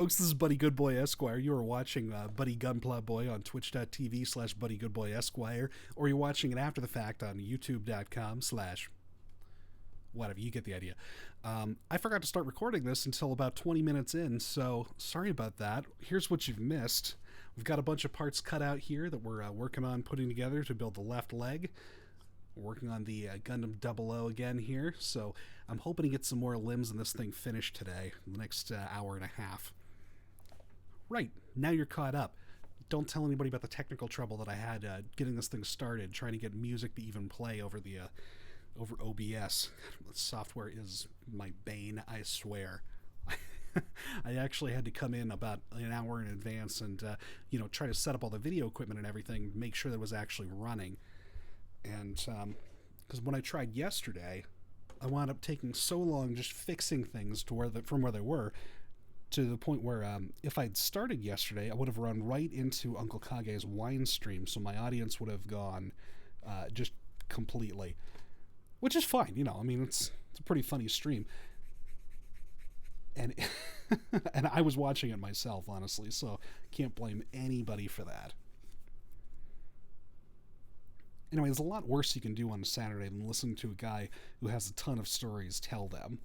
Folks, this is Buddy Goodboy Esquire. You are watching Buddy Gunpla Boy on twitch.tv/Buddy Goodboy Esquire, or you're watching it after the fact on youtube.com/ whatever, you get the idea. I forgot to start recording this until about 20 minutes in, so sorry about that. Here's what you've missed. We've got a bunch of parts cut out here that we're working on putting together to build the left leg. We're working on the Gundam 00 again here, so I'm hoping to get some more limbs in this thing finished today, in the next hour and a half. Right, now you're caught up. Don't tell anybody about the technical trouble that I had getting this thing started, trying to get music to even play over the over OBS. The software is my bane, I swear. I actually had to come in about an hour in advance and try to set up all the video equipment and everything, make sure that it was actually running. And because when I tried yesterday, I wound up taking so long just fixing things to from where they were, to the point where if I'd started yesterday, I would have run right into Uncle Kage's wine stream, so my audience would have gone just completely. Which is fine, it's a pretty funny stream. And and I was watching it myself, honestly, so can't blame anybody for that. Anyway, there's a lot worse you can do on a Saturday than listening to a guy who has a ton of stories tell them.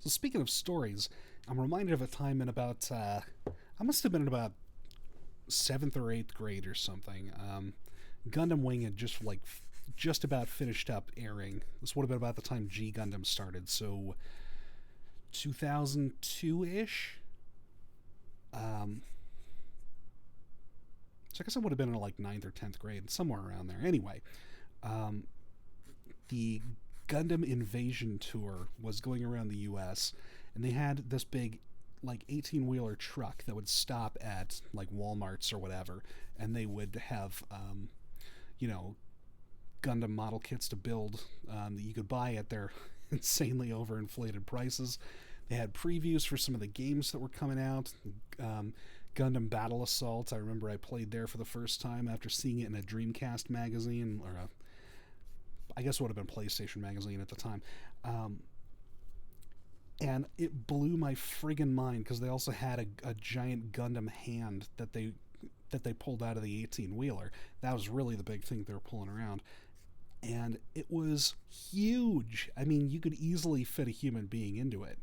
So speaking of stories, I'm reminded of a time in about, I must have been in about 7th or 8th grade or something. Gundam Wing had just about finished up airing. This would have been about the time G Gundam started, so 2002-ish? So I guess I would have been in like 9th or 10th grade, somewhere around there. Anyway, the Gundam Invasion Tour was going around the US, and they had this big 18-wheeler truck that would stop at Walmarts or whatever, and they would have Gundam model kits to build that you could buy at their insanely overinflated prices. They had previews for some of the games that were coming out. Gundam Battle Assault, I remember I played there for the first time after seeing it in a Dreamcast magazine, or I guess it would have been PlayStation magazine at the time. And it blew my friggin' mind, because they also had a giant Gundam hand that they pulled out of the 18-wheeler. That was really the big thing they were pulling around. And it was huge. I mean, you could easily fit a human being into it.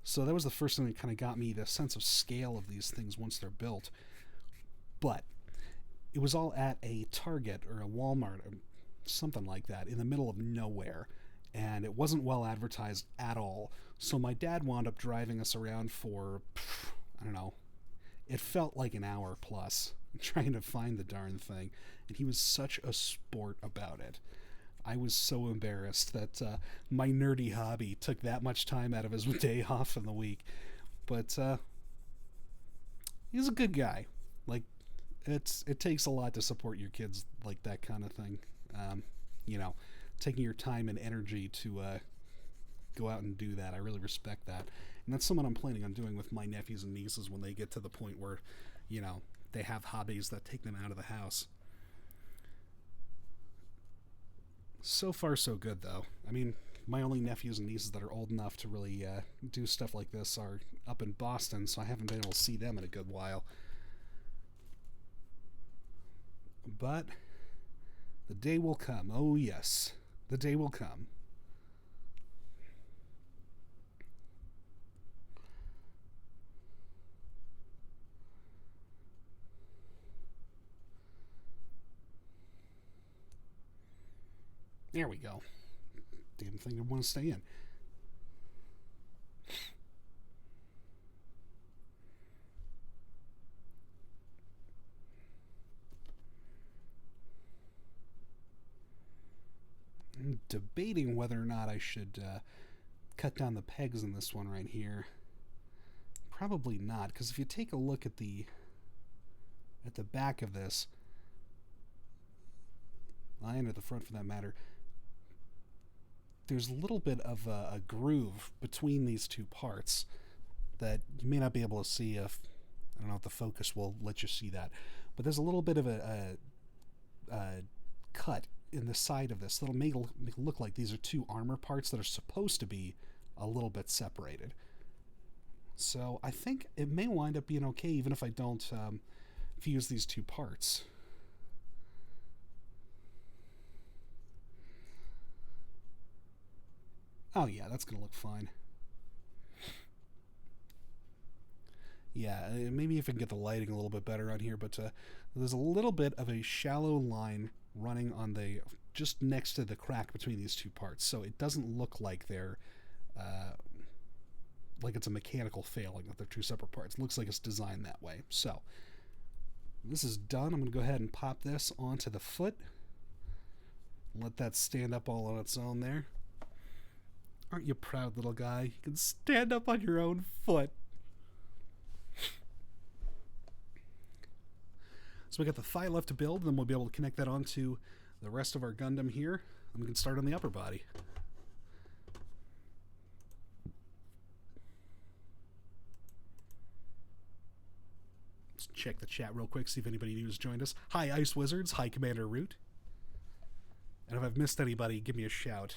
So that was the first thing that kind of got me the sense of scale of these things once they're built. But it was all at a Target or a Walmart or something like that in the middle of nowhere. And it wasn't well advertised at all. So my dad wound up driving us around for, I don't know, it felt like an hour plus trying to find the darn thing. And he was such a sport about it. I was so embarrassed that my nerdy hobby took that much time out of his day off in the week. But he's a good guy. It takes a lot to support your kids like that kind of thing. Taking your time and energy to go out and do that. I really respect that. And that's something I'm planning on doing with my nephews and nieces when they get to the point where, they have hobbies that take them out of the house. So far, so good, though. I mean, my only nephews and nieces that are old enough to really do stuff like this are up in Boston, so I haven't been able to see them in a good while. But the day will come. Oh, yes. The day will come. There we go. Damn thing I want to stay in. I'm debating whether or not I should cut down the pegs in this one right here. Probably not, because if you take a look at the back of this, and at the front for that matter, there's a little bit of a groove between these two parts that you may not be able to see if, I don't know if the focus will let you see that, but there's a little bit of a cut in the side of this that'll make it look like these are two armor parts that are supposed to be a little bit separated. So I think it may wind up being okay even if I don't fuse these two parts. Oh yeah, that's going to look fine. Yeah, maybe if I can get the lighting a little bit better on here, but there's a little bit of a shallow line running on the, just next to the crack between these two parts, so it doesn't look like they're like it's a mechanical failing, that they're two separate parts. It looks like it's designed that way. So this is done. I'm going to go ahead and pop this onto the foot. Let that stand up all on its own there. Aren't you proud, little guy? You can stand up on your own foot. So we got the thigh left to build, and then we'll be able to connect that onto the rest of our Gundam here, and we can start on the upper body. Let's check the chat real quick, see if anybody new has joined us. Hi, Ice Wizards. Hi, Commander Root. And if I've missed anybody, give me a shout.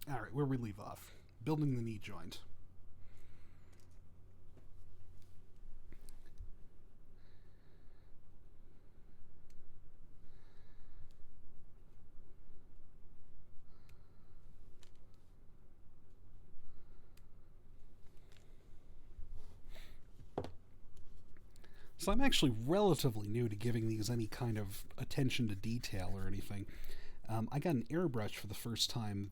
Alright, where we leave off. Building the knee joint. So I'm actually relatively new to giving these any kind of attention to detail or anything. I got an airbrush for the first time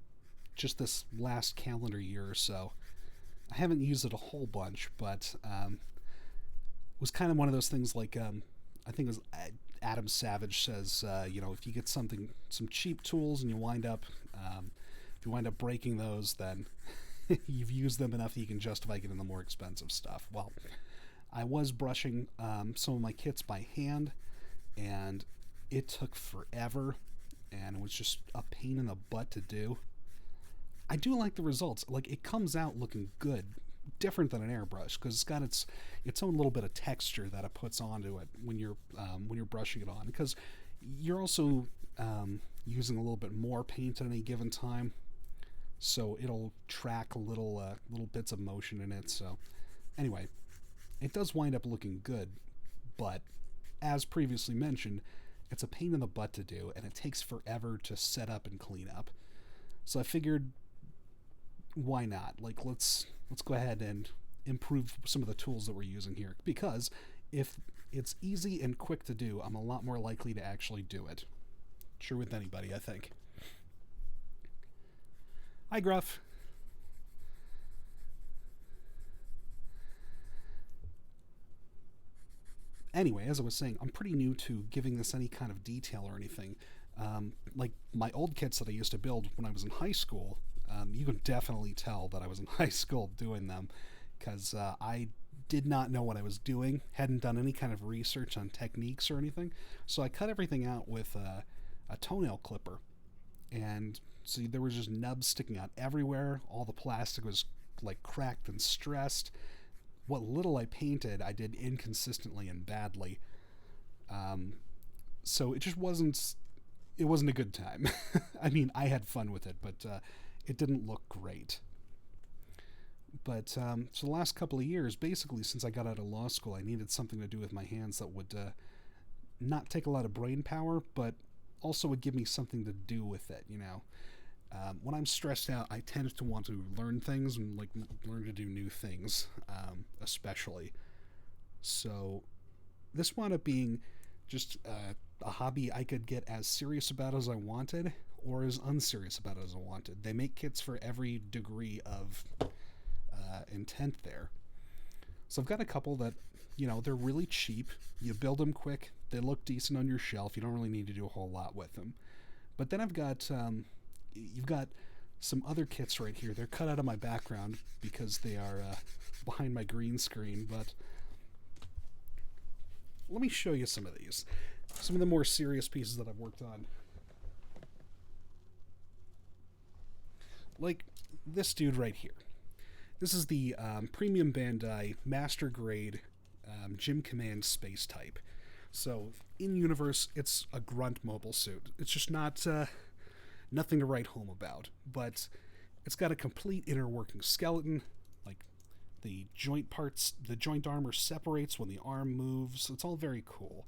just this last calendar year or so. I haven't used it a whole bunch, but it was kind of one of those things like, I think it was Adam Savage says, you know, if you get some cheap tools and you wind up, if you wind up breaking those, then you've used them enough that you can justify getting the more expensive stuff. Well, I was brushing some of my kits by hand, and it took forever, and it was just a pain in the butt to do. I do like the results. Like, it comes out looking good, different than an airbrush, because it's got its own little bit of texture that it puts onto it when you're brushing it on. Because you're also using a little bit more paint at any given time, so it'll track little bits of motion in it. So, anyway, it does wind up looking good, but as previously mentioned, it's a pain in the butt to do, and it takes forever to set up and clean up. So I figured, why not? Like, let's go ahead and improve some of the tools that we're using here, because if it's easy and quick to do, I'm a lot more likely to actually do it. True with anybody, I think. Hi, Gruff. Anyway, as I was saying, I'm pretty new to giving this any kind of detail or anything. Like my old kits that I used to build when I was in high school, you can definitely tell that I was in high school doing them, because I did not know what I was doing, hadn't done any kind of research on techniques or anything, so I cut everything out with a toenail clipper, and so there was just nubs sticking out everywhere. All the plastic was like cracked and stressed. What little I painted, I did inconsistently and badly. So it just wasn't a good time. I mean, I had fun with it, but it didn't look great. But so the last couple of years, basically since I got out of law school, I needed something to do with my hands that would not take a lot of brain power, but also would give me something to do with it, you know. When I'm stressed out, I tend to want to learn things and like learn to do new things, especially. So this wound up being just a hobby I could get as serious about as I wanted, or as unserious about as I wanted. They make kits for every degree of intent there. So I've got a couple that, you know, they're really cheap. You build them quick. They look decent on your shelf. You don't really need to do a whole lot with them. But then I've got you've got some other kits right here. They're cut out of my background because they are behind my green screen, but let me show you some of these. Some of the more serious pieces that I've worked on. Like this dude right here. This is the Premium Bandai Master Grade Gym Command Space Type. So, in universe, it's a grunt mobile suit. It's just not nothing to write home about, but it's got a complete inner working skeleton. Like the joint parts, the joint armor separates when the arm moves. It's all very cool.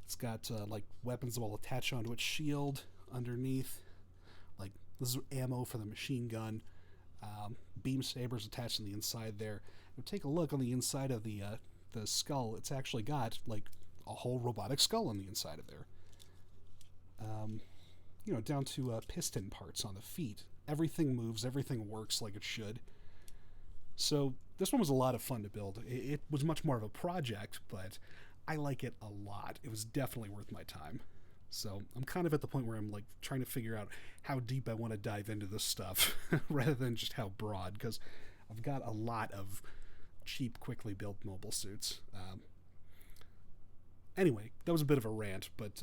It's got like weapons that will attach onto its shield underneath. Like this is ammo for the machine gun. Beam sabers attached on the inside there. Now take a look on the inside of the skull. It's actually got like a whole robotic skull on the inside of there. Down to piston parts on the feet. Everything moves, everything works like it should. So this one was a lot of fun to build. It was much more of a project, but I like it a lot. It was definitely worth my time. So I'm kind of at the point where I'm like trying to figure out how deep I want to dive into this stuff rather than just how broad, because I've got a lot of cheap, quickly built mobile suits. Anyway, that was a bit of a rant, but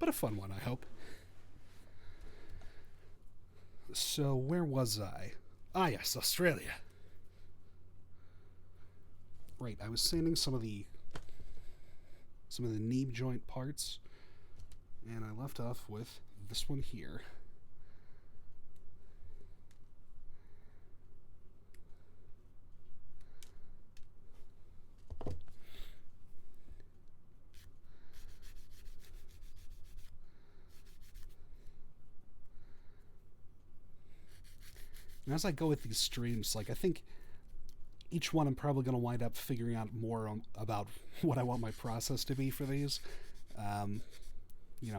a fun one, I hope. So where was I? Ah, yes, Australia. Right, I was sanding some of the knee joint parts, and I left off with this one here. And as I go with these streams, like I think each one I'm probably going to wind up figuring out more about what I want my process to be for these.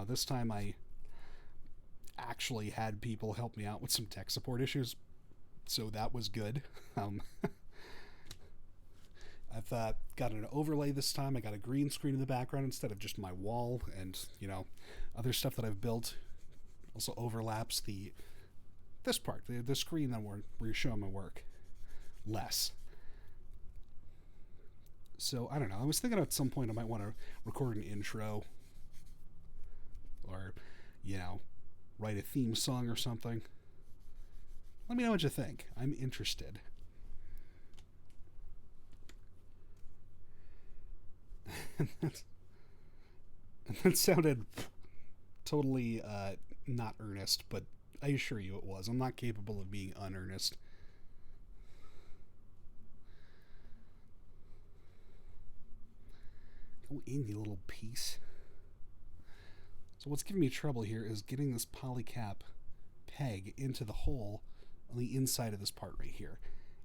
This time I actually had people help me out with some tech support issues, so that was good. I've got an overlay this time. I got a green screen in the background instead of just my wall, and other stuff that I've built also overlaps this part, the screen that where you're showing my work less. So I don't know. I was thinking at some point I might want to record an intro, or write a theme song or something. Let me know what you think. I'm interested. And that sounded totally not earnest, but I assure you it was. I'm not capable of being unearnest. Go in, you little piece. So what's giving me trouble here is getting this polycap peg into the hole on the inside of this part right here.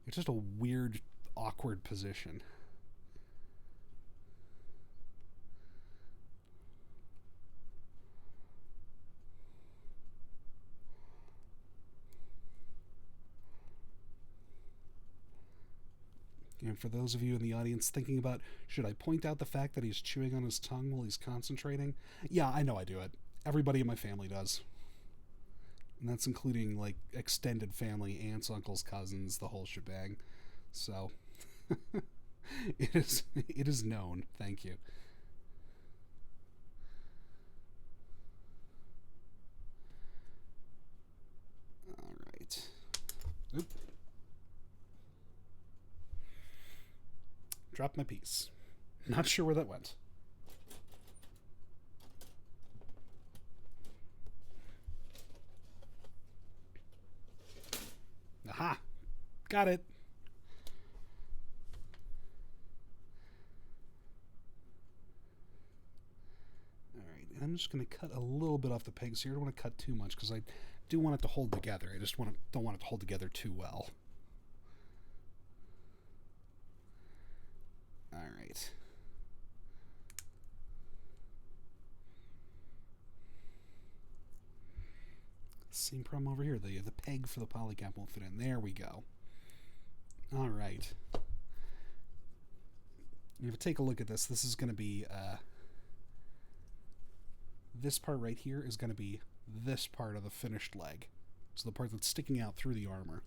It's just a weird, awkward position. And for those of you in the audience thinking about, should I point out the fact that he's chewing on his tongue while he's concentrating? Yeah, I know I do it. Everybody in my family does. And that's including, like, extended family, aunts, uncles, cousins, the whole shebang. So, it is known. Thank you. All right. Oop. Dropped my piece. Not sure where that went. Aha! Got it! Alright, and I'm just going to cut a little bit off the pegs here. I don't want to cut too much because I do want it to hold together. I just don't want it to hold together too well. Alright. Same problem over here. The peg for the polycap won't fit in. There we go. Alright. If you take a look at this, this is going to be this part right here is going to be this part of the finished leg. So the part that's sticking out through the armor.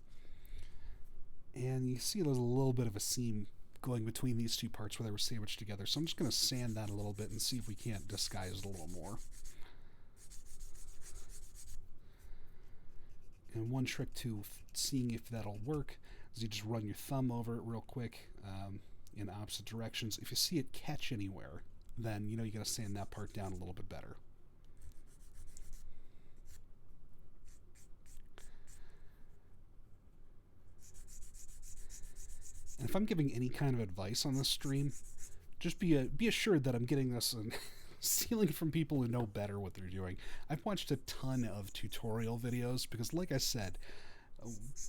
And you see there's a little bit of a seam going between these two parts where they were sandwiched together. So I'm just going to sand that a little bit and see if we can't disguise it a little more. And one trick to seeing if that'll work is you just run your thumb over it real quick in opposite directions. If you see it catch anywhere, then you know you got to sand that part down a little bit better. And if I'm giving any kind of advice on this stream, just be assured that I'm getting this and stealing from people who know better what they're doing. I've watched a ton of tutorial videos because, like I said,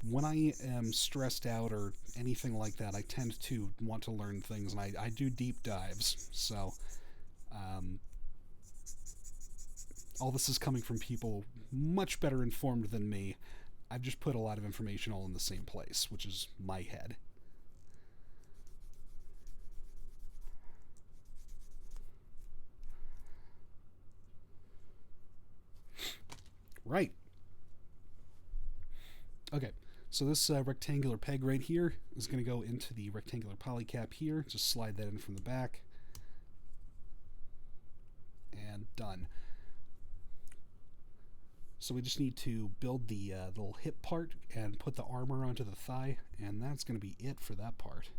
when I am stressed out or anything like that, I tend to want to learn things, and I do deep dives. So all this is coming from people much better informed than me. I've just put a lot of information all in the same place, which is my head. Right. Okay, so this rectangular peg right here is going to go into the rectangular polycap here. Just slide that in from the back. And done. So we just need to build the little hip part and put the armor onto the thigh, and that's going to be it for that part.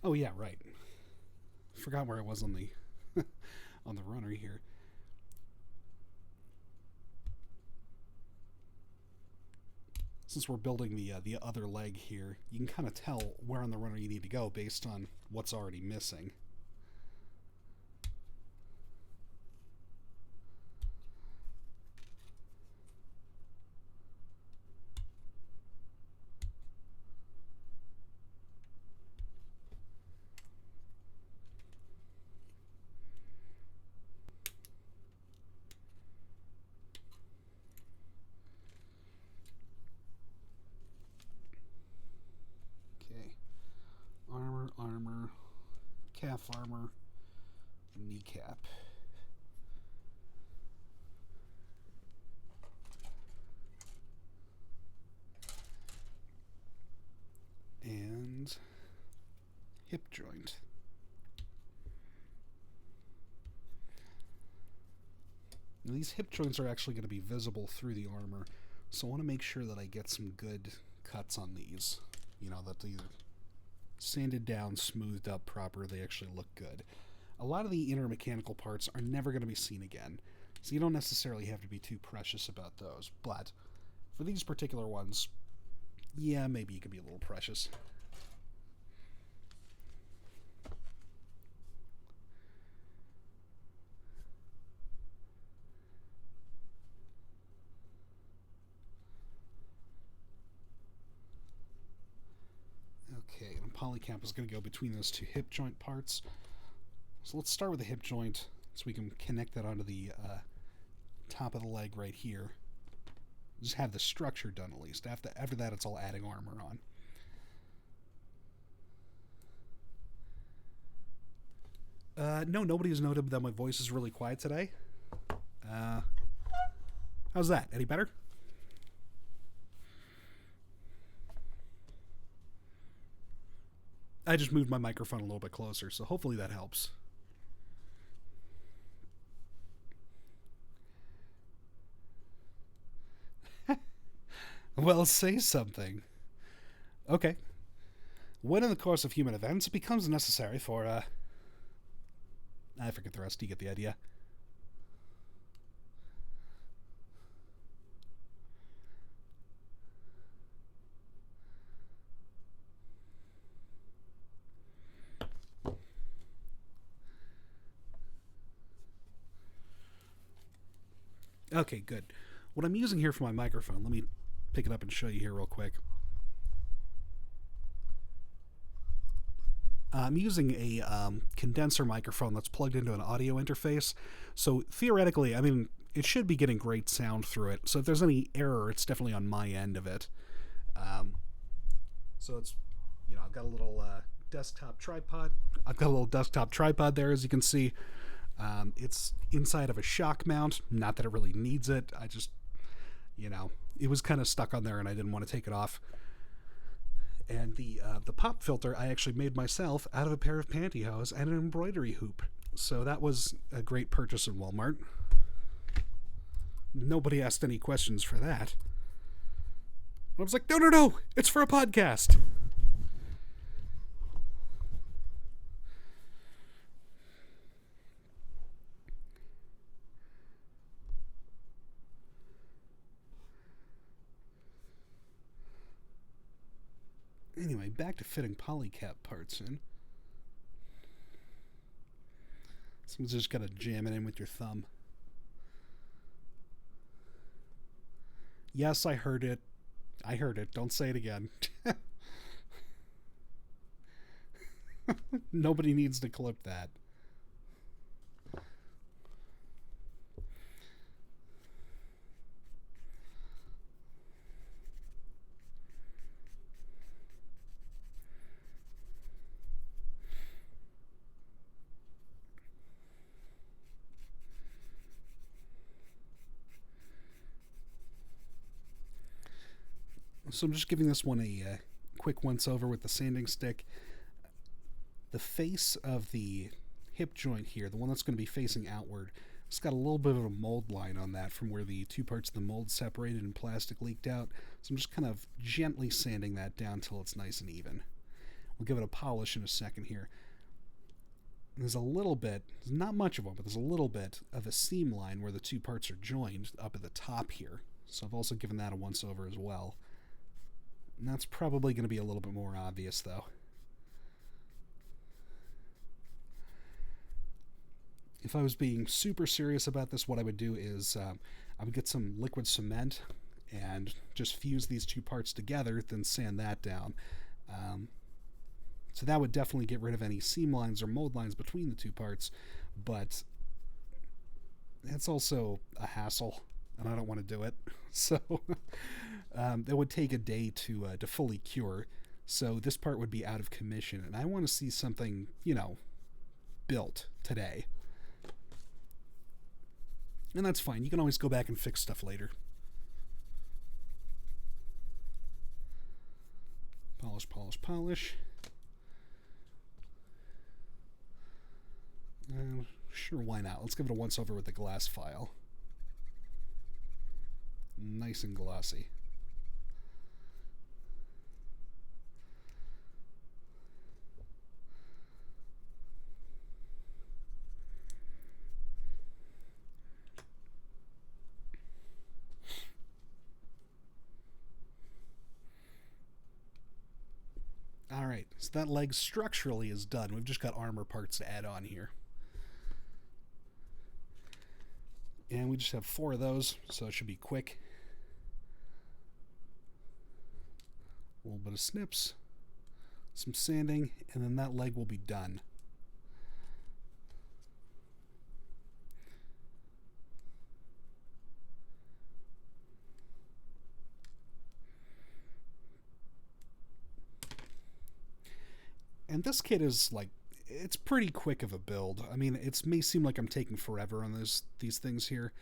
Oh yeah, right. Forgot where I was on the on the runner here. Since we're building the other leg here, you can kind of tell where on the runner you need to go based on what's already missing. Armor, calf armor, kneecap. And hip joint. Now these hip joints are actually going to be visible through the armor, so I want to make sure that I get some good cuts on these. You know, that they're sanded down, smoothed up proper, they actually look good. A lot of the inner mechanical parts are never going to be seen again, so you don't necessarily have to be too precious about those. But for these particular ones, yeah, maybe you could be a little precious. Okay, and a polycap is going to go between those two hip joint parts. So let's start with the hip joint so we can connect that onto the top of the leg right here. Just have the structure done at least. After that, it's all adding armor on. No, nobody has noted that my voice is really quiet today. How's that? Any better? I just moved my microphone a little bit closer, so hopefully that helps. Well, say something. Okay. When in the course of human events it becomes necessary for, I forget the rest, you get the idea. Okay, good. What I'm using here for my microphone, let me pick it up and show you here real quick. I'm using a condenser microphone that's plugged into an audio interface. So theoretically, I mean, it should be getting great sound through it. So if there's any error, it's definitely on my end of it. So it's, I've got a little desktop tripod. I've got a little desktop tripod there, as you can see. It's inside of a shock mount. Not that it really needs it. I just, it was kind of stuck on there and I didn't want to take it off. And the pop filter I actually made myself out of a pair of pantyhose and an embroidery hoop. So that was a great purchase in Walmart. Nobody asked any questions for that. I was like, no, it's for a podcast. Anyway, back to fitting polycap parts in. Someone's just got to jam it in with your thumb. Yes, I heard it. Don't say it again. Nobody needs to clip that. So I'm just giving this one a quick once over with the sanding stick. The face of the hip joint here, the one that's going to be facing outward, it's got a little bit of a mold line on that from where the two parts of the mold separated and plastic leaked out. So I'm just kind of gently sanding that down until it's nice and even. We'll give it a polish in a second here. There's a little bit, not much of one, but there's a little bit of a seam line where the two parts are joined up at the top here. So I've also given that a once over as well. And that's probably going to be a little bit more obvious, though. If I was being super serious about this, what I would do is I would get some liquid cement and just fuse these two parts together, then sand that down. So that would definitely get rid of any seam lines or mold lines between the two parts, but it's also a hassle, and I don't want to do it. So it would take a day to fully cure. So this part would be out of commission, and I want to see something, built today. And that's fine. You can always go back and fix stuff later. Polish, polish, polish. Sure, why not? Let's give it a once over with the glass file. Nice and glossy. Alright, so that leg structurally is done. We've just got armor parts to add on here. And we just have 4 of those, so it should be quick. A little bit of snips, some sanding, and then that leg will be done. And this kit is it's pretty quick of a build. I mean, it may seem like I'm taking forever on these things here,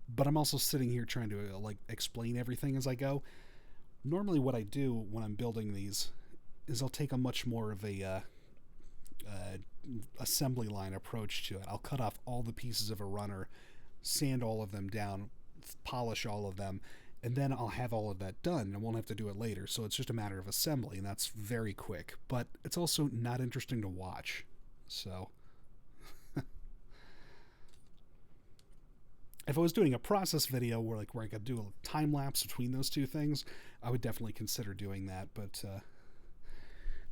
but I'm also sitting here trying to explain everything as I go. Normally what I do when I'm building these is I'll take a much more of a assembly line approach to it. I'll cut off all the pieces of a runner, sand all of them down, polish all of them, and then I'll have all of that done and won't have to do it later. So it's just a matter of assembly, and that's very quick. But it's also not interesting to watch. So if I was doing a process video where I could do a time lapse between those two things, I would definitely consider doing that. But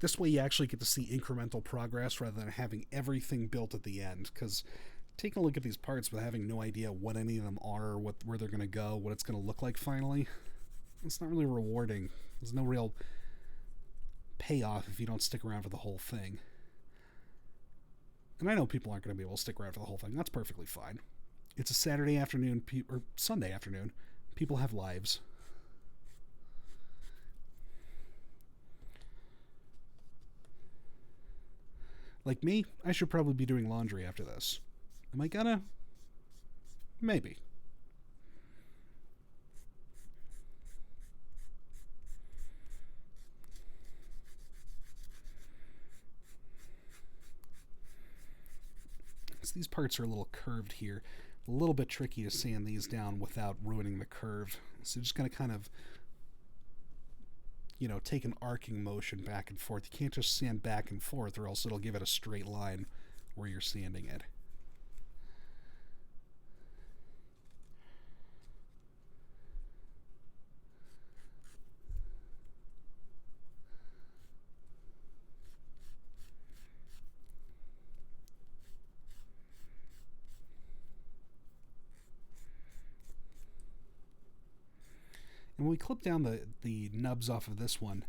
this way you actually get to see incremental progress rather than having everything built at the end. Because taking a look at these parts but having no idea what any of them are, where they're going to go, what it's going to look like finally, it's not really rewarding. There's no real payoff if you don't stick around for the whole thing. And I know people aren't going to be able to stick around for the whole thing. That's perfectly fine. It's a Saturday afternoon, or Sunday afternoon. People have lives. Like me, I should probably be doing laundry after this. Am I gonna? Maybe. So these parts are a little curved here. A little bit tricky to sand these down without ruining the curve. So just gonna kind of, you know, take an arcing motion back and forth. You can't just sand back and forth or else it'll give it a straight line where you're sanding it. And when we clip down the nubs off of this one,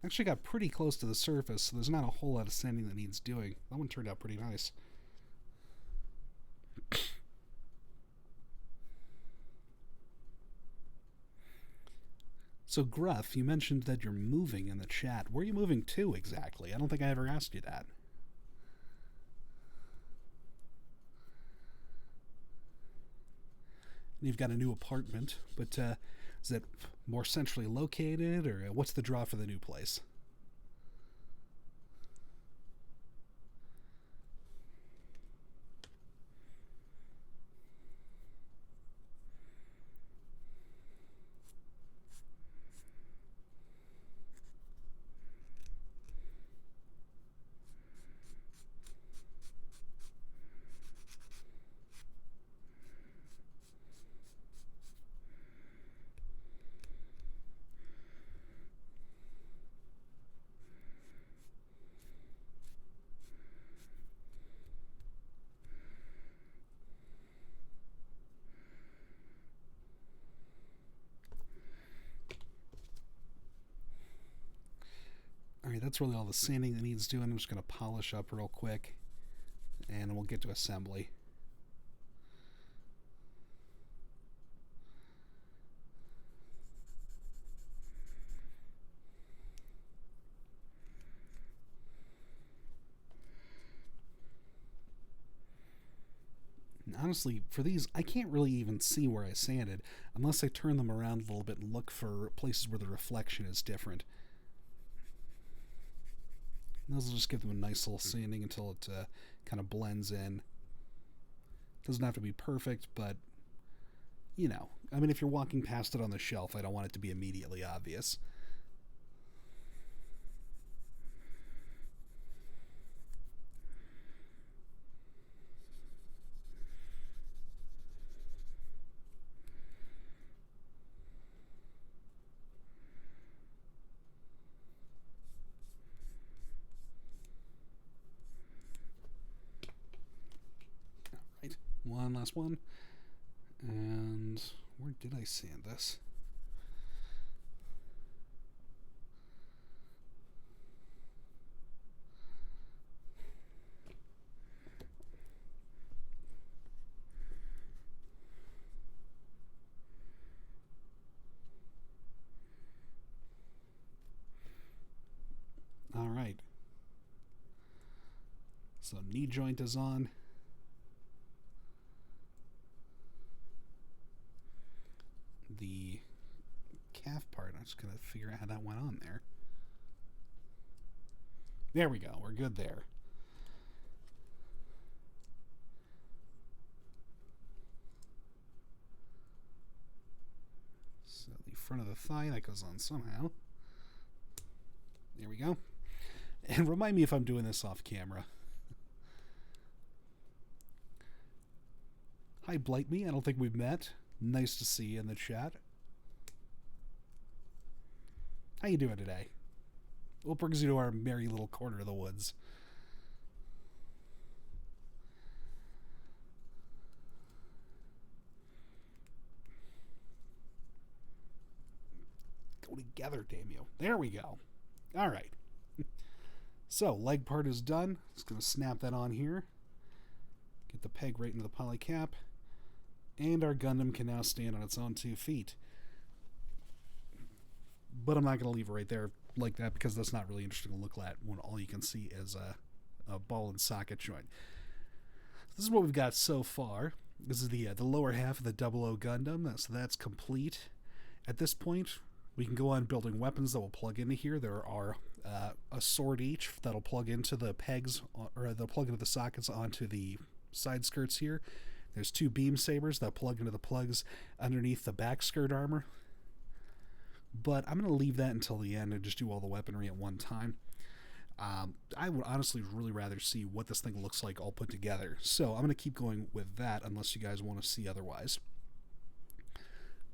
actually got pretty close to the surface, so there's not a whole lot of sanding that needs doing. That one turned out pretty nice. So Gruff, you mentioned that you're moving in the chat. Where are you moving to exactly? I don't think I ever asked you that. You've got a new apartment, but is it more centrally located, or what's the draw for the new place? Alright, that's really all the sanding that needs doing. I'm just going to polish up real quick, and we'll get to assembly. And honestly, for these, I can't really even see where I sanded unless I turn them around a little bit and look for places where the reflection is different. Those will just give them a nice little sanding until it kind of blends in. Doesn't have to be perfect, but, you know. I mean, if you're walking past it on the shelf, I don't want it to be immediately obvious. One last one. And where did I sand this? All right. So knee joint is on. The calf part, I'm just going to figure out how that went on there. There we go. We're good there. So the front of the thigh, that goes on somehow. There we go. And remind me if I'm doing this off camera. Hi, Blight Me. I don't think we've met. Nice to see you in the chat. How you doing today? What brings you to our merry little corner of the woods? Go together, damn you. There we go. All right. So, leg part is done. Just going to snap that on here. Get the peg right into the poly cap. And our Gundam can now stand on its own 2 feet. But I'm not going to leave it right there like that because that's not really interesting to look at when all you can see is a ball and socket joint. This is what we've got so far. This is the lower half of the 00 Gundam, so that's complete. At this point, we can go on building weapons that will plug into here. There are a sword each that'll plug into the pegs, or they'll plug into the sockets onto the side skirts here. There's 2 beam sabers that plug into the plugs underneath the back skirt armor. But I'm going to leave that until the end and just do all the weaponry at one time. I would honestly really rather see what this thing looks like all put together. So I'm going to keep going with that unless you guys want to see otherwise.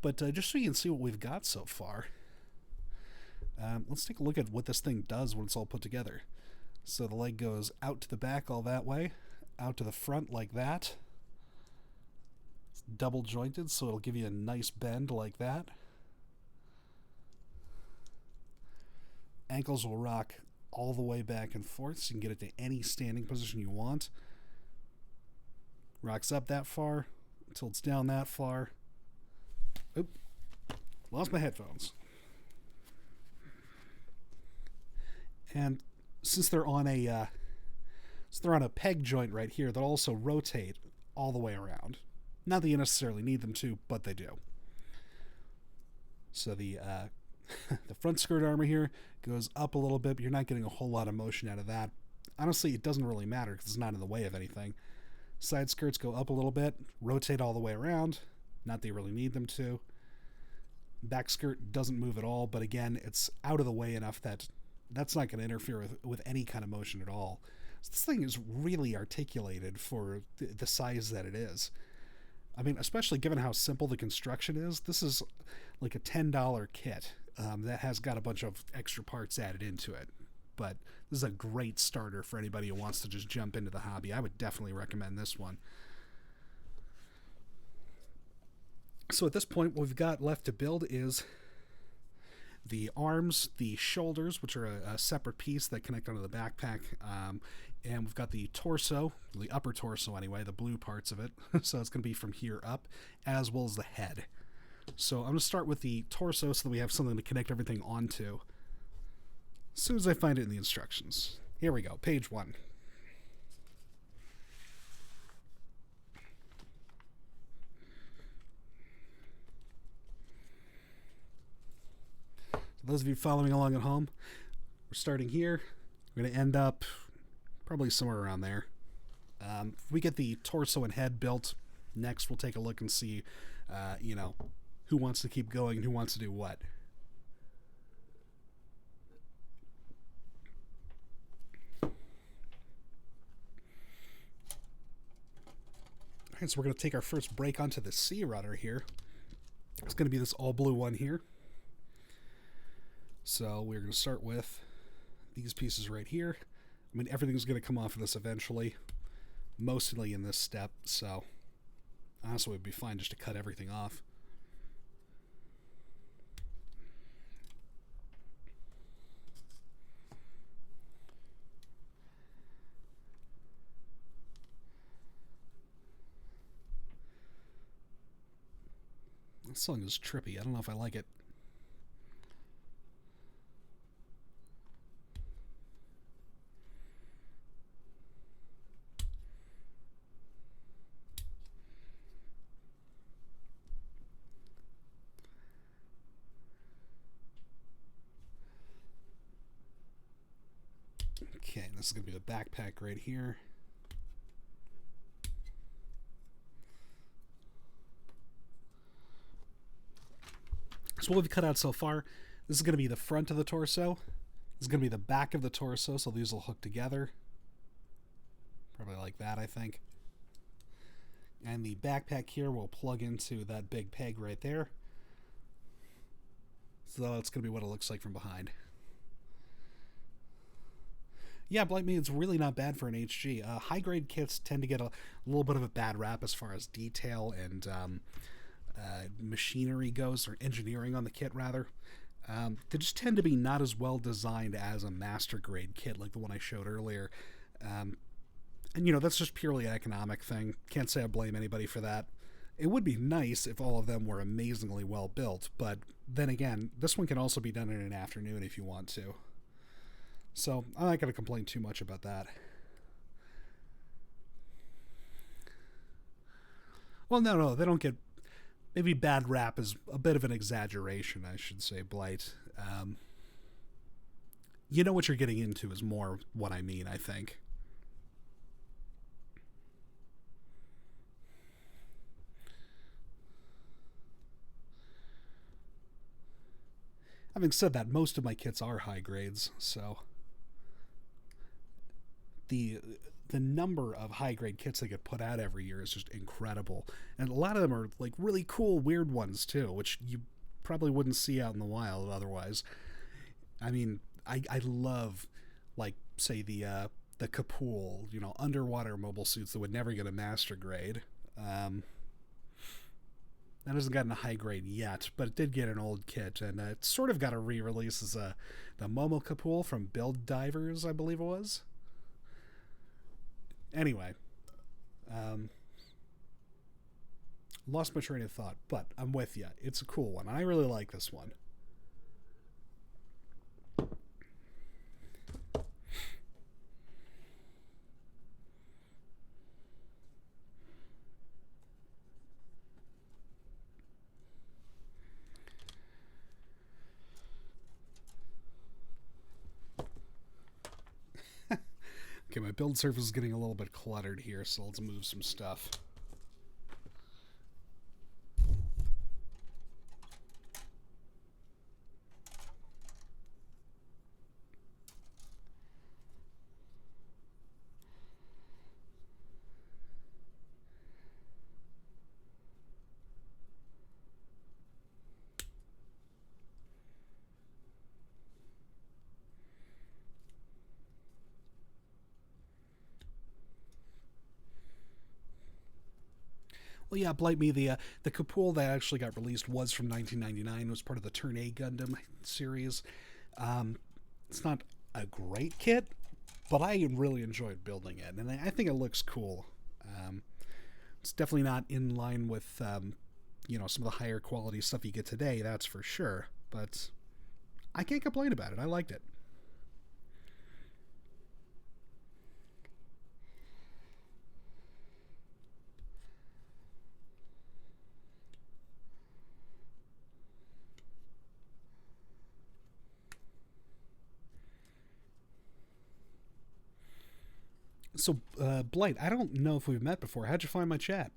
But just so you can see what we've got so far, let's take a look at what this thing does when it's all put together. So the leg goes out to the back all that way, out to the front like that. It's double jointed, so it'll give you a nice bend like that. Ankles will rock all the way back and forth, so you can get it to any standing position you want. Rocks up that far, tilts down that far. Oop, lost my headphones. And since they're on a peg joint right here, they'll also rotate all the way around. Not that you necessarily need them to, but they do. So the the front skirt armor here goes up a little bit, but you're not getting a whole lot of motion out of that. Honestly, it doesn't really matter because it's not in the way of anything. Side skirts go up a little bit, rotate all the way around. Not that you really need them to. Back skirt doesn't move at all, but again, it's out of the way enough that that's not going to interfere with any kind of motion at all. So this thing is really articulated for the size that it is. I mean, especially given how simple the construction is, this is like a $10 kit that has got a bunch of extra parts added into it. But this is a great starter for anybody who wants to just jump into the hobby. I would definitely recommend this one. So at this point, what we've got left to build is the arms, the shoulders, which are a separate piece that connect onto the backpack, and we've got the torso, the upper torso anyway, the blue parts of it. So it's going to be from here up, as well as the head. So I'm going to start with the torso so that we have something to connect everything onto as soon as I find it in the instructions. Here we go, page 1. So those of you following along at home, we're starting here. We're going to end up probably somewhere around there. If we get the torso and head built, next we'll take a look and see, who wants to keep going and who wants to do what. Alright, so we're going to take our first break onto the Sea Runner here. It's going to be this all blue one here. So we're going to start with these pieces right here. I mean, everything's going to come off of this eventually, mostly in this step, so honestly it would be fine just to cut everything off. This song is trippy. I don't know if I like it. Okay, this is going to be the backpack right here. So what we've cut out so far, this is going to be the front of the torso. This is going to be the back of the torso, so these will hook together. Probably like that, I think. And the backpack here will plug into that big peg right there. So that's going to be what it looks like from behind. Yeah, believe me, it's really not bad for an HG. High-grade kits tend to get a little bit of a bad rap as far as detail and machinery goes, or engineering on the kit, rather. They just tend to be not as well designed as a master grade kit like the one I showed earlier. And, that's just purely an economic thing. Can't say I blame anybody for that. It would be nice if all of them were amazingly well built, but then again, this one can also be done in an afternoon if you want to. So I'm not going to complain too much about that. Well, no, they don't get... Maybe bad rap is a bit of an exaggeration, I should say, Blight. You know what you're getting into is more what I mean, I think. Having said that, most of my kits are high grades, so the number of high grade kits that get put out every year is just incredible, and a lot of them are like really cool, weird ones too, which you probably wouldn't see out in the wild otherwise. I mean, I love, like, say the Kapool, underwater mobile suits that would never get a master grade. That hasn't gotten a high grade yet, but it did get an old kit, and it sort of got a re-release as the Momo Kapool from Build Divers, I believe it was. Anyway, lost my train of thought, but I'm with you. It's a cool one. I really like this one. Okay, my build surface is getting a little bit cluttered here, so let's move some stuff. Well, yeah, Blight Me, the Kapool that actually got released was from 1999, was part of the Turn A Gundam series. It's not a great kit, but I really enjoyed building it, and I think it looks cool. It's definitely not in line with, some of the higher quality stuff you get today, that's for sure, but I can't complain about it. I liked it. So, Blight, I don't know if we've met before. How'd you find my chat?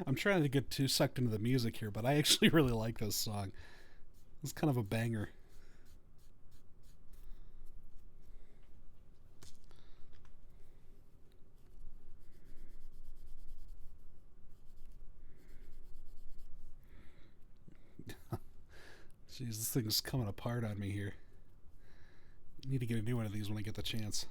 I'm trying to get too sucked into the music here, but I actually really like this song. It's kind of a banger. Jeez, this thing's coming apart on me here. I need to get a new one of these when I get the chance.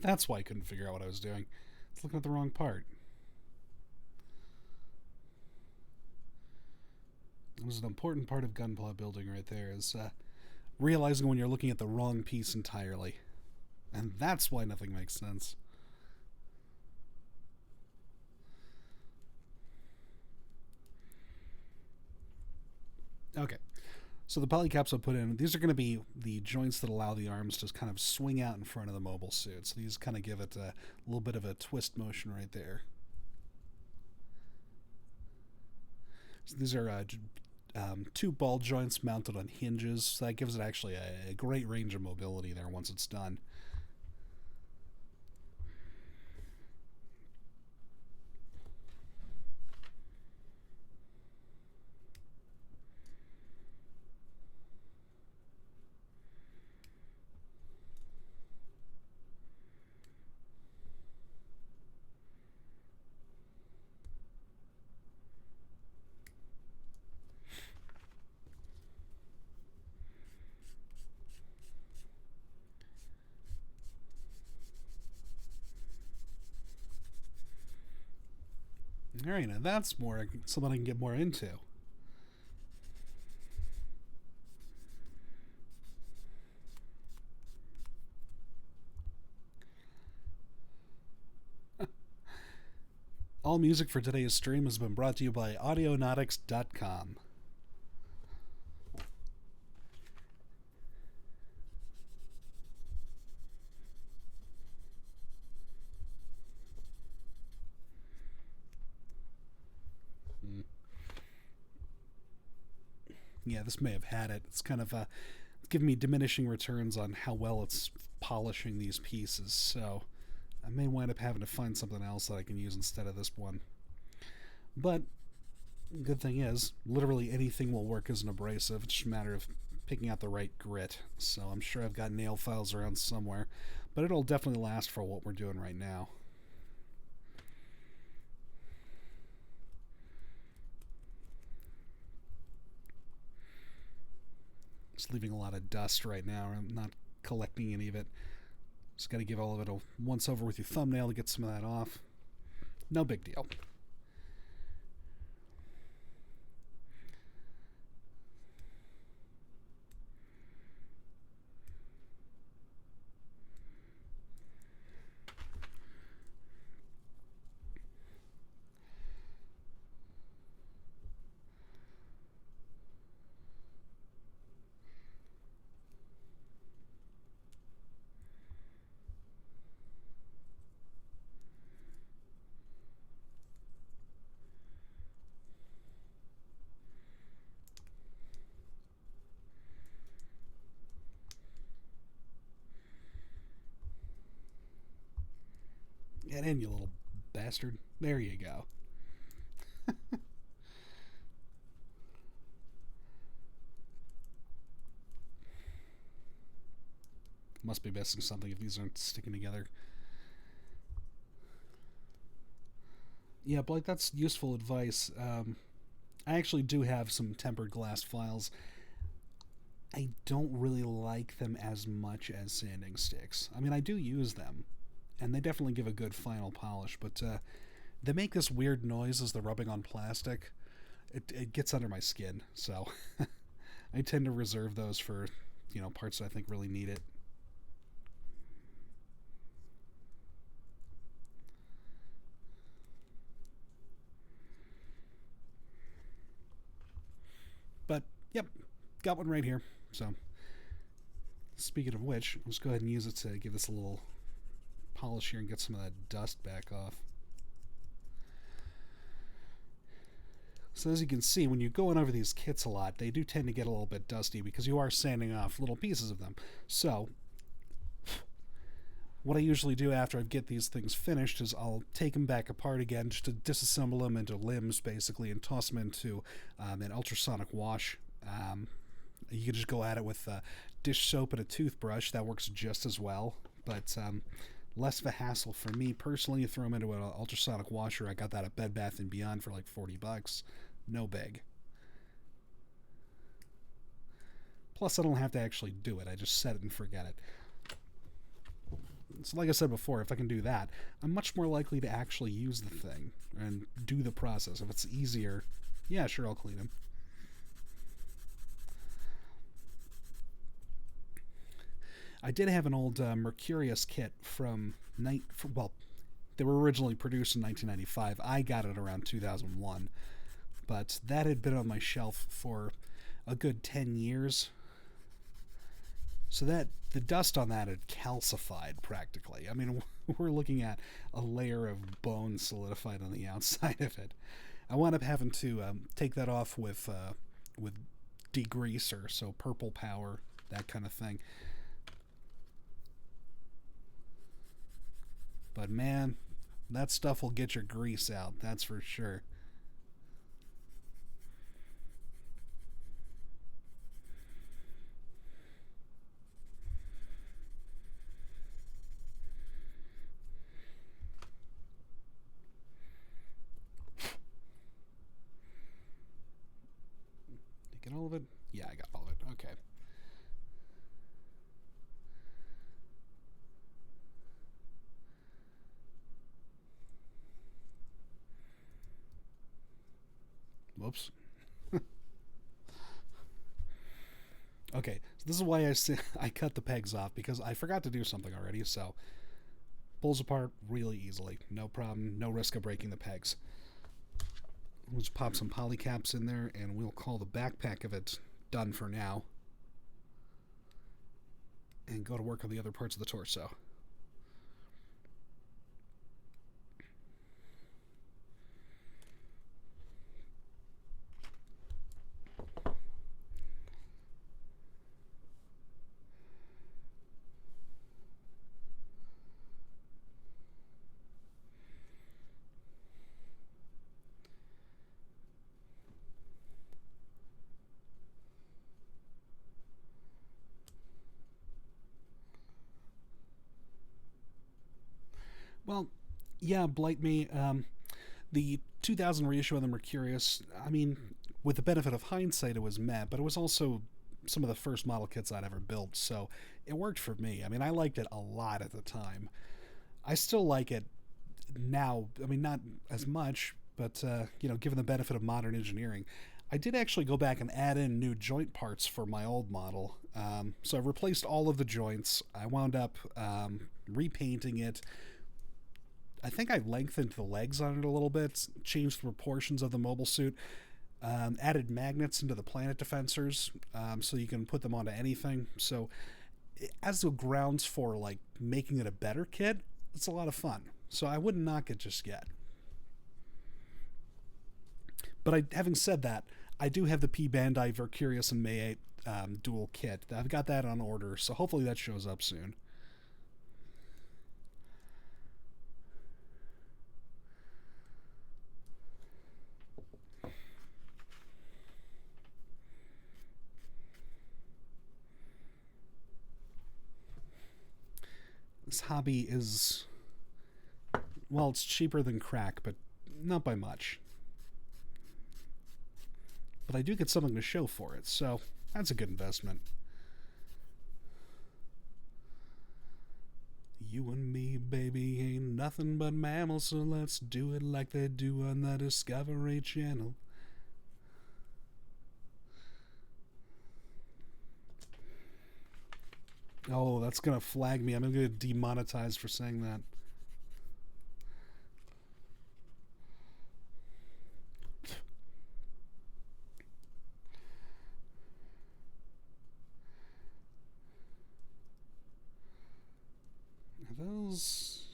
That's why I couldn't figure out what I was doing. It's looking at the wrong part. It was an important part of gunpla building right there, is realizing when you're looking at the wrong piece entirely. And that's why nothing makes sense. Okay. So the polycaps I put in, these are going to be the joints that allow the arms to kind of swing out in front of the mobile suit. So these kind of give it a little bit of a twist motion right there. So these are two ball joints mounted on hinges. So that gives it actually a great range of mobility there once it's done. All right, now that's more something I can get more into. All music for today's stream has been brought to you by Audionautics.com. Yeah, this may have had it. It's kind of giving me diminishing returns on how well it's polishing these pieces, so I may wind up having to find something else that I can use instead of this one. But good thing is, literally anything will work as an abrasive. It's just a matter of picking out the right grit. So I'm sure I've got nail files around somewhere, but it'll definitely last for what we're doing right now. Just leaving a lot of dust right now. I'm not collecting any of it. Just got to give all of it a once over with your thumbnail to get some of that off. No big deal. Get in, you little bastard. There you go. Must be missing something if these aren't sticking together. Yeah, Blake, that's useful advice. I actually do have some tempered glass files. I don't really like them as much as sanding sticks. I mean, I do use them, and they definitely give a good final polish, but they make this weird noise as they're rubbing on plastic. It gets under my skin, so I tend to reserve those for, parts that I think really need it. But, yep, got one right here. So, speaking of which, let's go ahead and use it to give this a little polish here and get some of that dust back off. So as you can see, when you're going over these kits a lot, they do tend to get a little bit dusty because you are sanding off little pieces of them. So what I usually do after I get these things finished is I'll take them back apart again just to disassemble them into limbs, basically, and toss them into an ultrasonic wash. You can just go at it with dish soap and a toothbrush. That works just as well, but less of a hassle for me personally. You throw them into an ultrasonic washer. I got that at Bed Bath & Beyond for like $40. No big. Plus, I don't have to actually do it. I just set it and forget it. So like I said before, if I can do that, I'm much more likely to actually use the thing and do the process. If it's easier, yeah, sure, I'll clean them. I did have an old Mercurius kit well, they were originally produced in 1995. I got it around 2001, but that had been on my shelf for a good 10 years. So that the dust on that had calcified practically. I mean, we're looking at a layer of bone solidified on the outside of it. I wound up having to take that off with degreaser, so purple power, that kind of thing. But man, that stuff will get your grease out, that's for sure. You get all of it? Yeah, I got all of it. Okay. Whoops. Okay, so this is why I cut the pegs off, because I forgot to do something already. So pulls apart really easily, no problem, no risk of breaking the pegs. We'll just pop some polycaps in there, and we'll call the backpack of it done for now, and go to work on the other parts of the torso. Well, yeah, blight me. The 2000 reissue of the Mercurius, I mean, with the benefit of hindsight, it was meh, but it was also some of the first model kits I'd ever built, so it worked for me. I mean, I liked it a lot at the time. I still like it now. I mean, not as much, but, given the benefit of modern engineering, I did actually go back and add in new joint parts for my old model. So I replaced all of the joints. I wound up repainting it. I think I lengthened the legs on it a little bit, changed the proportions of the mobile suit, added magnets into the planet defensors, so you can put them onto anything. So as the grounds for like making it a better kit, it's a lot of fun. So I wouldn't knock it just yet. But having said that, I do have the P Bandai Vercurious and May 8 dual kit. I've got that on order, so hopefully that shows up soon. This hobby is, well, it's cheaper than crack, but not by much. But I do get something to show for it, so that's a good investment. You and me, baby, ain't nothing but mammals, so let's do it like they do on the Discovery Channel. Oh, that's gonna flag me. I'm gonna get demonetized for saying that. Are those...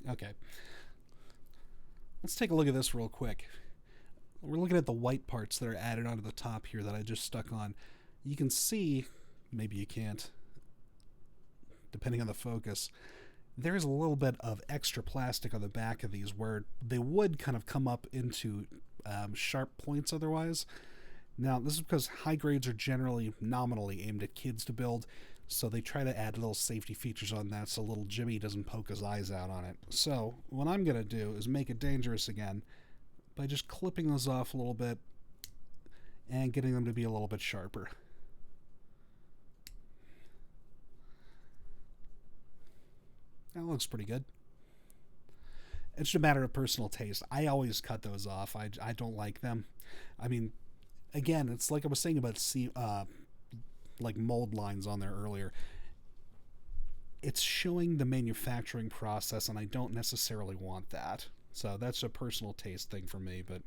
Okay. Let's take a look at this real quick. We're looking at the white parts that are added onto the top here that I just stuck on. You can see, maybe you can't, depending on the focus, there's a little bit of extra plastic on the back of these where they would kind of come up into sharp points otherwise. Now, this is because high grades are generally nominally aimed at kids to build, so they try to add little safety features on that so little Jimmy doesn't poke his eyes out on it. So, what I'm going to do is make it dangerous again by just clipping those off a little bit and getting them to be a little bit sharper. That looks pretty good. It's just a matter of personal taste. I always cut those off. I don't like them. I mean, again, it's like I was saying about like mold lines on there earlier. It's showing the manufacturing process, and I don't necessarily want that. So that's a personal taste thing for me, but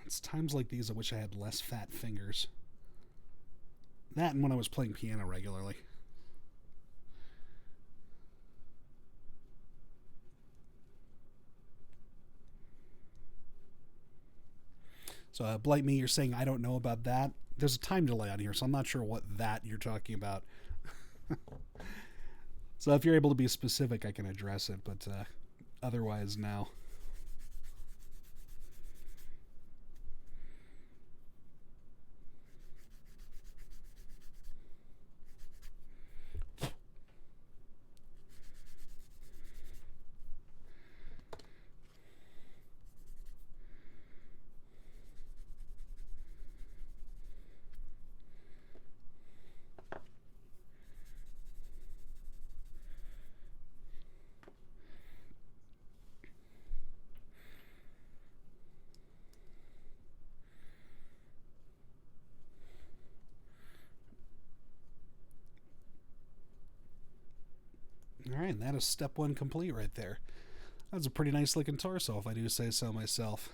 it's times like these I wish I had less fat fingers. That and when I was playing piano regularly. So, Blight Me, you're saying I don't know about that. There's a time delay on here, so I'm not sure what that you're talking about. So if you're able to be specific, I can address it, but otherwise, no. All right, and that is step one complete right there. That's a pretty nice looking torso, if I do say so myself.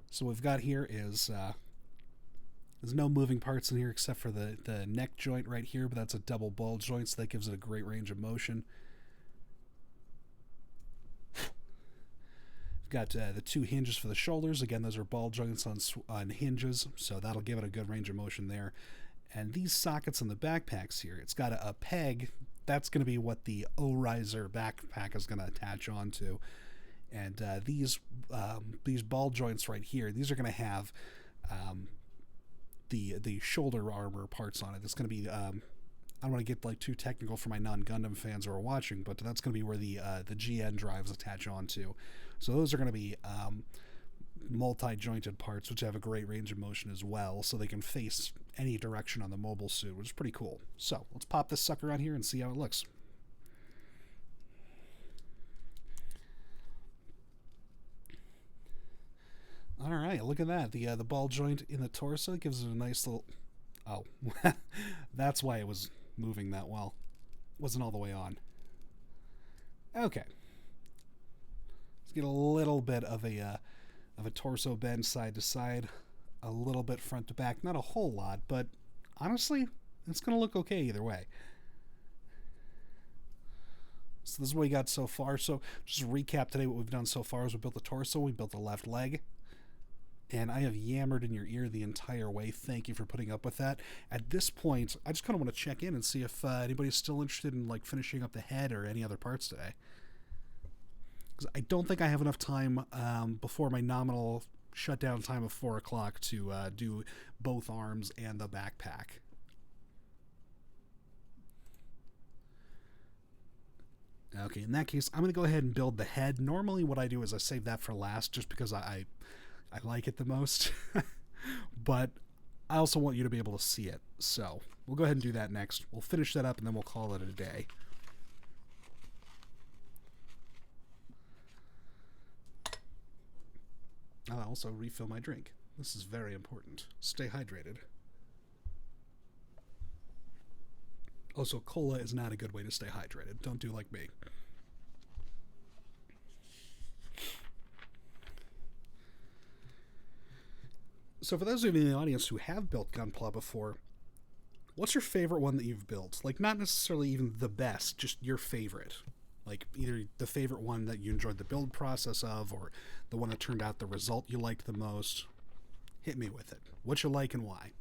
So what we've got here is there's no moving parts in here except for the neck joint right here, but that's a double ball joint, so that gives it a great range of motion. We've got the two hinges for the shoulders. Again, those are ball joints on hinges, so that'll give it a good range of motion there. And these sockets on the backpacks here, it's got a peg. That's going to be what the O-riser backpack is going to attach onto. And these ball joints right here, these are going to have the shoulder armor parts on it. It's going to be I don't want to get like too technical for my non-Gundam fans who are watching, but that's going to be where the GN drives attach onto. So those are going to be multi-jointed parts, which have a great range of motion as well, so they can face any direction on the mobile suit, which is pretty cool. So let's pop this sucker on here and see how it looks. All right, look at that. The ball joint in the torso gives it a nice little... Oh, that's why it was moving that well. Wasn't all the way on. Okay. Let's get a little bit of a torso bend side to side, a little bit front to back. Not a whole lot, but honestly, it's going to look okay either way. So this is what we got so far. So just to recap today, what we've done so far is we built the torso, we built the left leg, and I have yammered in your ear the entire way. Thank you for putting up with that. At this point, I just kind of want to check in and see if anybody's still interested in like finishing up the head or any other parts today. Because I don't think I have enough time before my nominal shutdown time of 4 o'clock to do both arms and the backpack. Okay, in that case, I'm going to go ahead and build the head. Normally what I do is I save that for last just because I like it the most. But I also want you to be able to see it. So we'll go ahead and do that next. We'll finish that up and then we'll call it a day. I'll also refill my drink. This is very important. Stay hydrated. Also, cola is not a good way to stay hydrated. Don't do like me. So for those of you in the audience who have built Gunpla before, what's your favorite one that you've built? Like, not necessarily even the best, just your favorite. Like, either the favorite one that you enjoyed the build process of, or the one that turned out the result you liked the most. Hit me with it. What you like and why.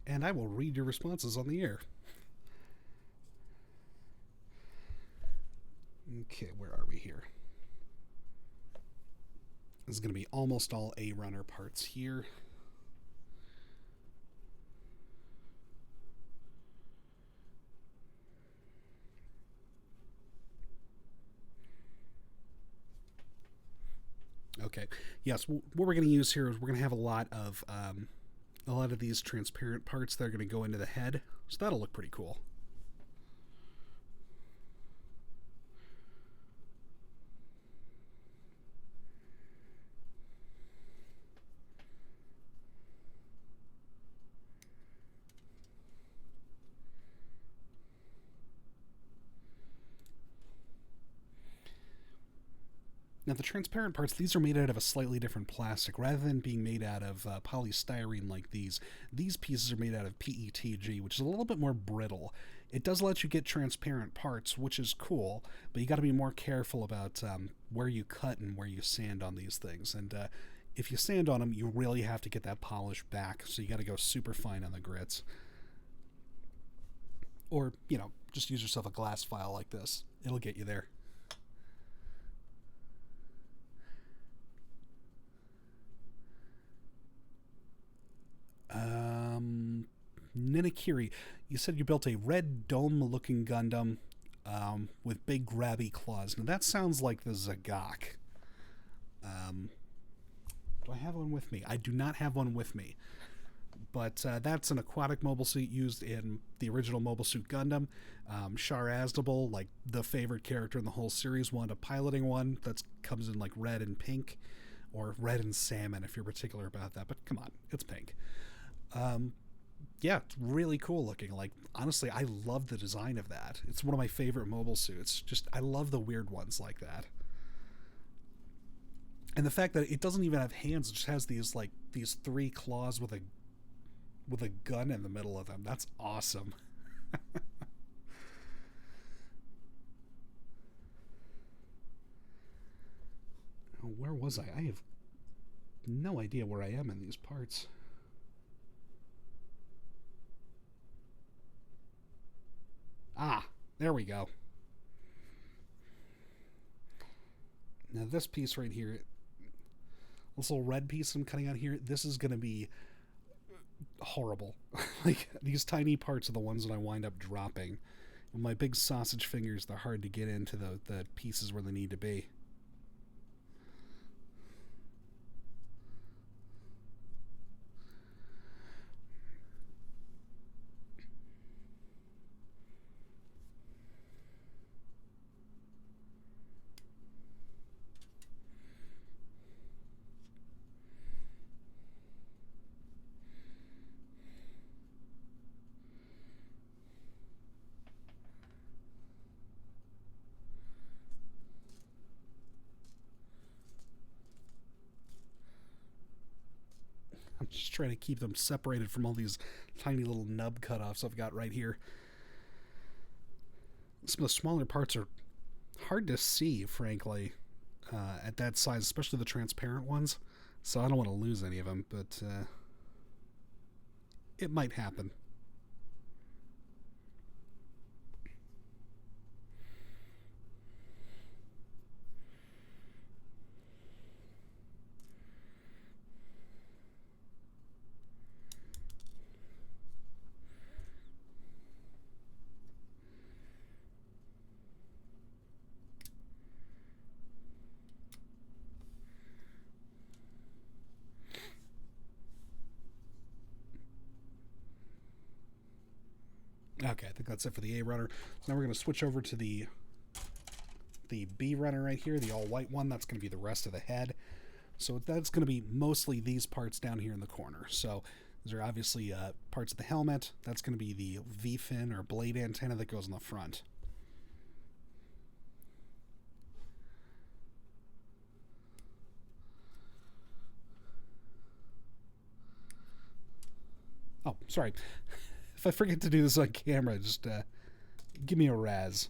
And I will read your responses on the air. Okay, where are we here? This is going to be almost all A runner parts here. Okay. Yes. What we're going to use here is we're going to have a lot of these transparent parts that are going to go into the head, so that'll look pretty cool. Now, the transparent parts, these are made out of a slightly different plastic. Rather than being made out of polystyrene like these pieces are made out of PETG, which is a little bit more brittle. It does let you get transparent parts, which is cool, but you got to be more careful about where you cut and where you sand on these things. And if you sand on them, you really have to get that polish back, so you got to go super fine on the grits. Or, you know, just use yourself a glass file like this. It'll get you there. Ninakiri, you said you built a red dome-looking Gundam with big grabby claws. Now that sounds like the Zagak. Do I have one with me? I do not have one with me. But that's an aquatic mobile suit used in the original Mobile Suit Gundam. Char Aznable, like the favorite character in the whole series, wanted a piloting one that comes in like red and pink, or red and salmon if you're particular about that. But come on, it's pink. Yeah, it's really cool looking. Like, honestly, I love the design of that. It's one of my favorite mobile suits. Just, I love the weird ones like that. And the fact that it doesn't even have hands, it just has these, like, these three claws with a gun in the middle of them. That's awesome. Where was I? I have no idea where I am in these parts. Ah, there we go. Now this piece right here, this little red piece I'm cutting out here, this is going to be horrible. Like, these tiny parts are the ones that I wind up dropping. With my big sausage fingers, they're hard to get into the pieces where they need to be. I'm just trying to keep them separated from all these tiny little nub cutoffs I've got right here. Some of the smaller parts are hard to see, frankly, at that size, especially the transparent ones. So I don't want to lose any of them, but it might happen. Okay, I think that's it for the A runner. Now we're going to switch over to the B runner right here, the all white one. That's going to be the rest of the head. So that's going to be mostly these parts down here in the corner. So these are obviously parts of the helmet. That's going to be the V-fin or blade antenna that goes in the front. Oh, sorry. If I forget to do this on camera, just give me a razz.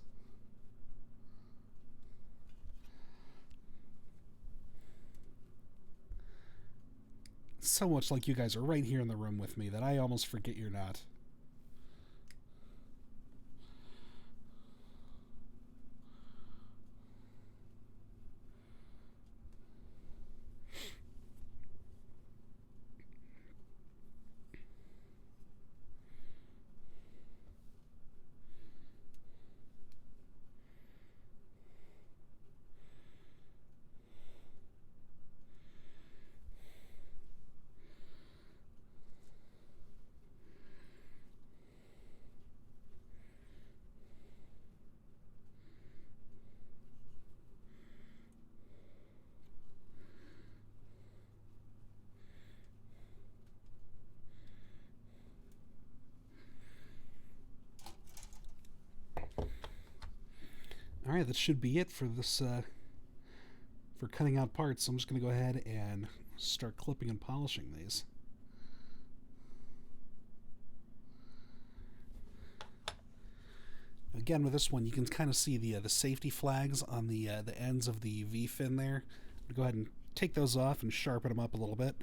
So much like you guys are right here in the room with me that I almost forget you're not. Alright, that should be it for this, for cutting out parts. So I'm just going to go ahead and start clipping and polishing these. Again, with this one, you can kind of see the safety flags on the ends of the V-fin there. I'll go ahead and take those off and sharpen them up a little bit.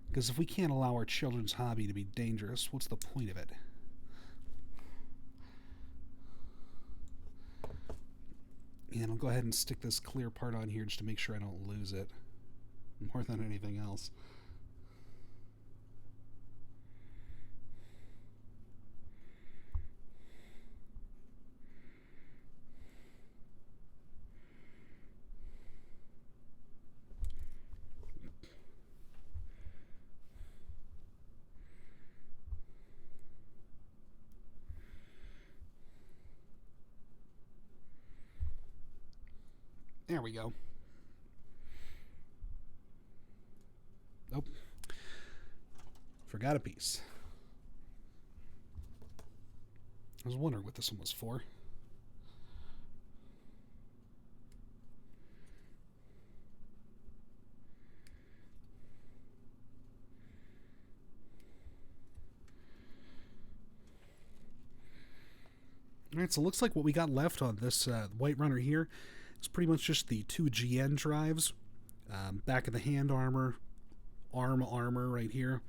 Because if we can't allow our children's hobby to be dangerous, what's the point of it? And I'll go ahead and stick this clear part on here just to make sure I don't lose it more than anything else. There we go. Nope. Forgot a piece. I was wondering what this one was for. Alright, so it looks like what we got left on this White Runner here is pretty much just the two GN drives, back of the hand armor, arm armor right here,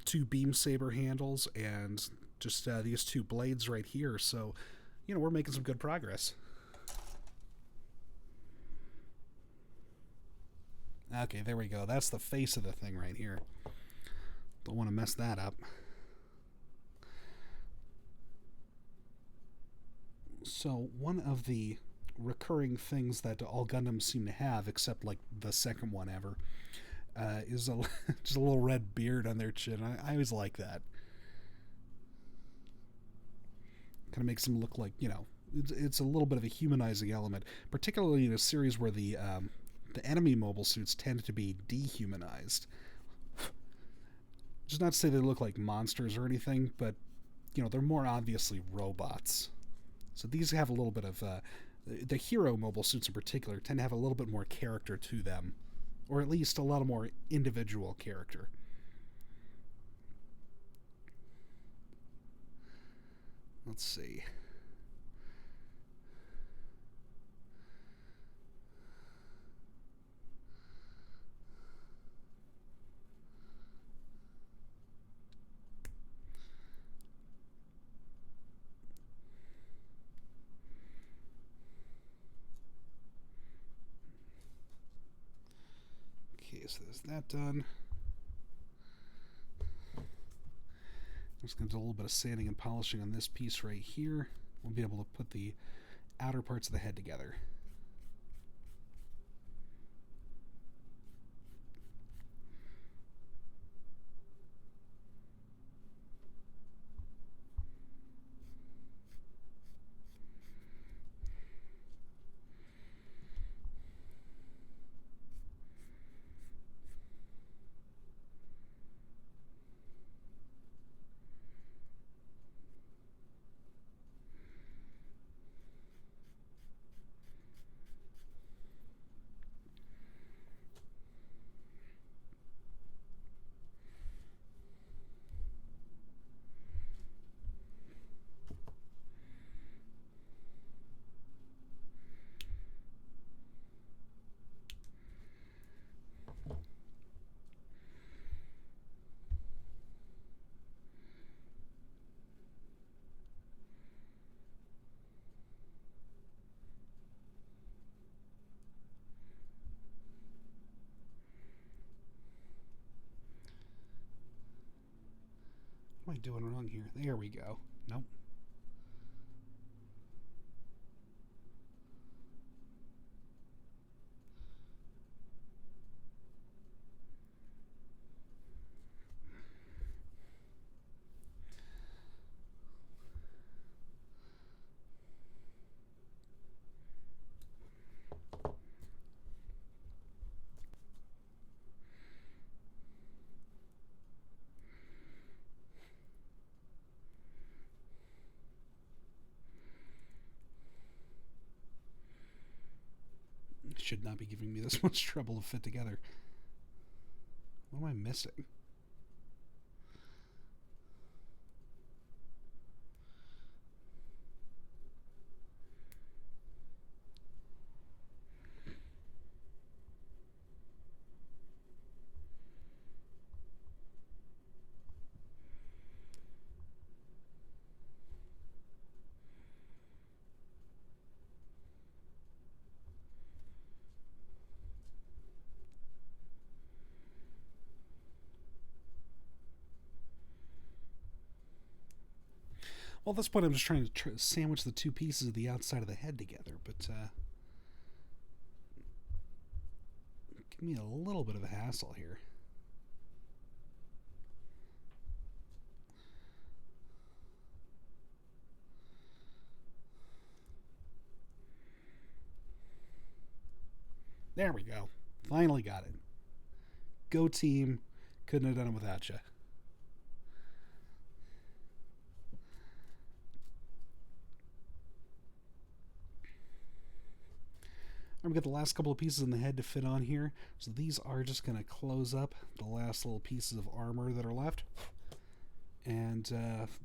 two beam saber handles, and just these two blades right here. So, you know, we're making some good progress. Okay, there we go. That's the face of the thing right here. Don't want to mess that up. So one of the recurring things that all Gundams seem to have, except like the second one ever, is just a little red beard on their chin. I always like that. Kind of makes them look like, you know, it's a little bit of a humanizing element, particularly in a series where the enemy mobile suits tend to be dehumanized. Just not to say they look like monsters or anything, but, you know, they're more obviously robots. So these have a little bit of, the hero mobile suits in particular tend to have a little bit more character to them, or at least a lot of more individual character. Let's see. So there's that done. I'm just going to do a little bit of sanding and polishing on this piece right here. We'll be able to put the outer parts of the head together. What am I doing wrong here? There we go. Nope. should not be giving me this much trouble to fit together. What am I missing? Well, at this point, I'm just trying to sandwich the two pieces of the outside of the head together, but give me a little bit of a hassle here. There we go. Finally got it. Go team. Couldn't have done it without you. I'm going to get the last couple of pieces in the head to fit on here. So these are just going to close up the last little pieces of armor that are left and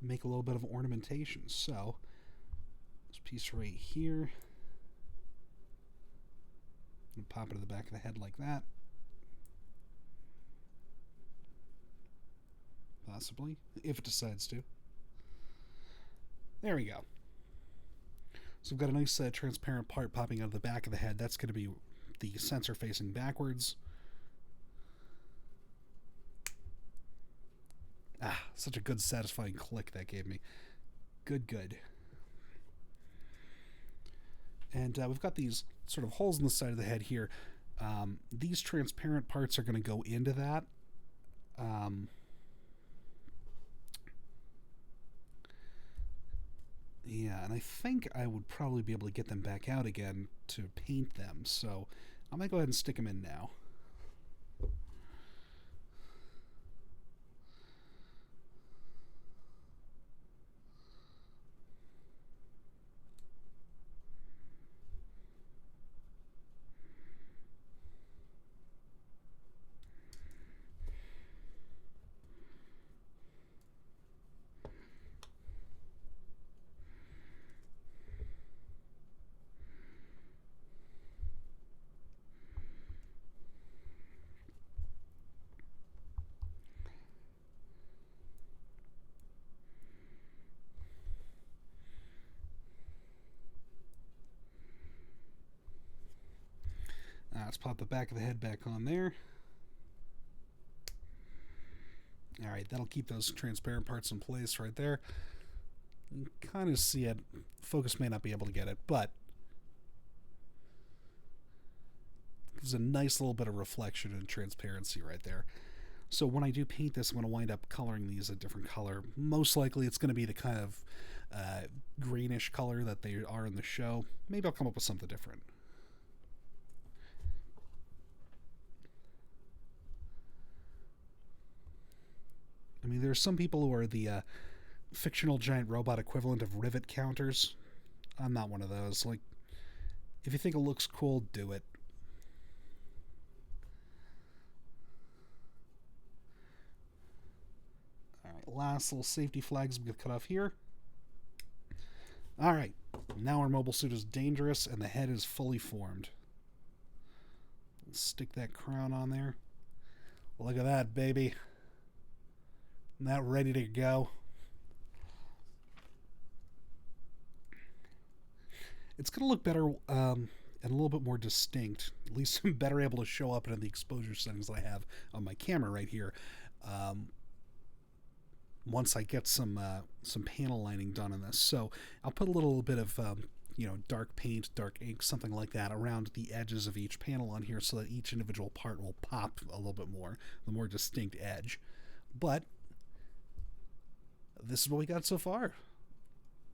make a little bit of ornamentation. So this piece right here, and pop it to the back of the head like that. Possibly, if it decides to. There we go. So we've got a nice transparent part popping out of the back of the head. That's going to be the sensor facing backwards. Ah, such a good satisfying click that gave me. Good, good. And we've got these sort of holes in the side of the head here. These transparent parts are going to go into that. Yeah, and I think I would probably be able to get them back out again to paint them. So I might go ahead and stick them in now. Let's pop the back of the head back on there. Alright, that'll keep those transparent parts in place right there. You can kind of see it. Focus may not be able to get it, but there's a nice little bit of reflection and transparency right there. So when I do paint this, I'm going to wind up coloring these a different color. Most likely it's going to be the kind of greenish color that they are in the show. Maybe I'll come up with something different. I mean, there are some people who are the fictional giant robot equivalent of rivet counters. I'm not one of those. Like, if you think it looks cool, do it. Alright, last little safety flags we can cut off here. Alright, now our mobile suit is dangerous and the head is fully formed. Let's stick that crown on there. Look at that, baby. Not ready to go. It's going to look better and a little bit more distinct. At least I'm better able to show up in the exposure settings that I have on my camera right here. Once I get some panel lining done on this. So I'll put a little bit of dark paint, dark ink, something like that around the edges of each panel on here so that each individual part will pop a little bit more, the more distinct edge. But this is what we got so far.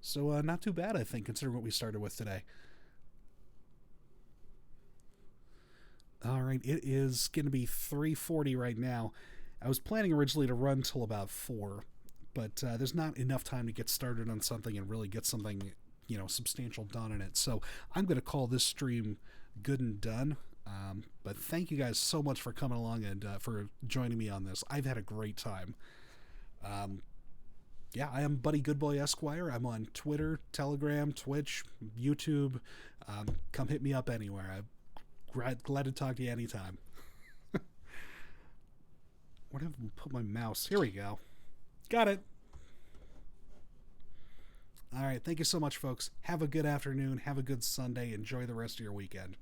So not too bad, I think, considering what we started with today. Alright, it is going to be 3:40 right now. I was planning originally to run till about 4, but there's not enough time to get started on something and really get something, substantial done in it. So I'm going to call this stream good and done. But thank you guys so much for coming along and for joining me on this. I've had a great time. Yeah, I am Buddy Goodboy Esquire. I'm on Twitter, Telegram, Twitch, YouTube. Come hit me up anywhere. I'm glad to talk to you anytime. Where did I put my mouse? Here we go. Got it. All right. Thank you so much, folks. Have a good afternoon. Have a good Sunday. Enjoy the rest of your weekend.